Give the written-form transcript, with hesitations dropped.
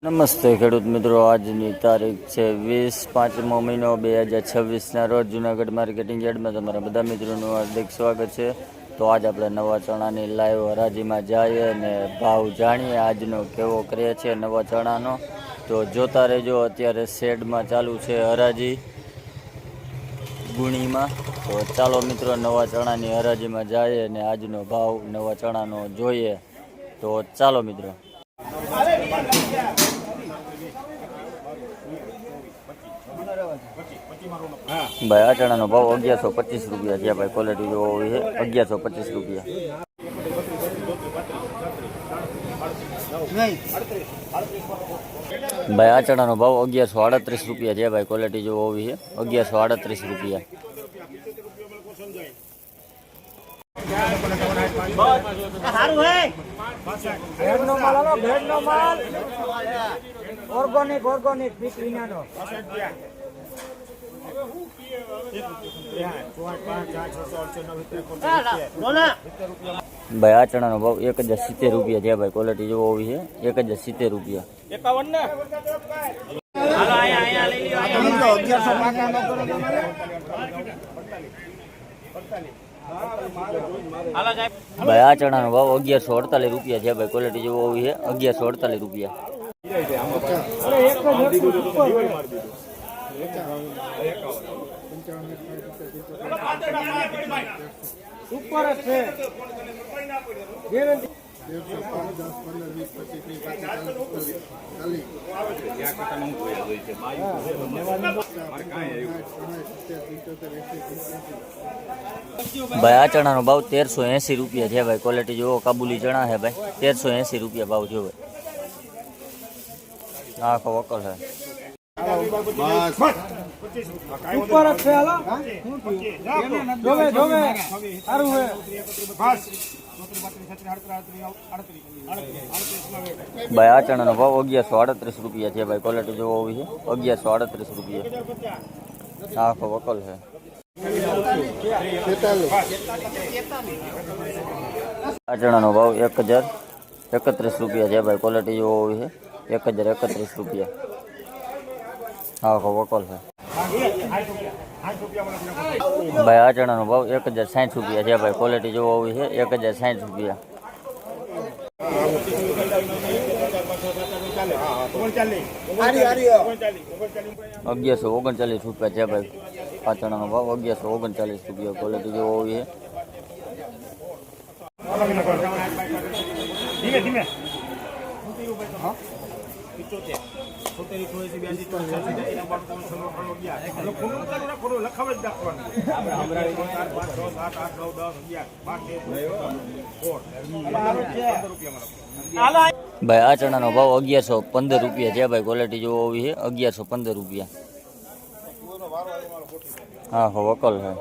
નમસ્તે ખેડૂત મિત્રો, આજની તારીખ છે 20/5 મહિનો 2026ના રોજ જૂનાગઢ માર્કેટિંગ યાર્ડમાં તમારા બધા મિત્રોનું હાર્દિક સ્વાગત છે। તો આજ આપણે નવા ચણાની લાઈવ હરાજીમાં જઈએ અને ભાવ જાણીએ આજનો કેવો કરે છે નવા ચણાનો। તો જોતા રહેજો, અત્યારે શેડમાં ચાલુ છે હરાજી ગુણીમાં। તો ચાલો મિત્રો નવા ચણાની હરાજીમાં જઈએ અને આજનો ભાવ નવા ચણાનો જોઈએ। તો ચાલો મિત્રો। भाई आ चना नो भाव 1125 रुपया है भाई। क्वालिटी जो है 1125 रुपया। भाई आ चना नो भाव 1138 रुपया है भाई। क्वालिटी जो है 1138 रुपया। ऑर्गेनिक भाई आ चना नो भाव 1070 रुपया है भाई। क्वालिटी जो है 1070 रुपया। भाई आ चना नो भाव 1148 रुपया है भाई। क्वालिटी जो है 1148 रुपया। भाई आ चना नो भाव 1380 रुपया है भाई। क्वालिटी जो काबुली चना है भाई 1380 रुपया भाव जो भाई। आखो वकल है ऊपर अच्छे वाला जोवे जोवे सारू है बस। भाई आ चना नो भाव 1138 रुपया है भाई। क्वालिटी जो है 1138 रुपया। आखो वकल है आ चना नो भाव 1031 रुपया है भाई। क्वालिटी जो है 1031 रुपया। आखो वकल है भाई। आ चना नो भाव 1060 रुपया है भाई। क्वालिटी जो है 1060 रुपया। ₹1139 रुपया है भाई। आ चना नो भाव 1139 रुपया। क्वालिटी जो है भाई। आ चना नो भाव 1115 रुपया है भाई। क्वालिटी जो है 1115 रुपया। हाँ हो वकल है।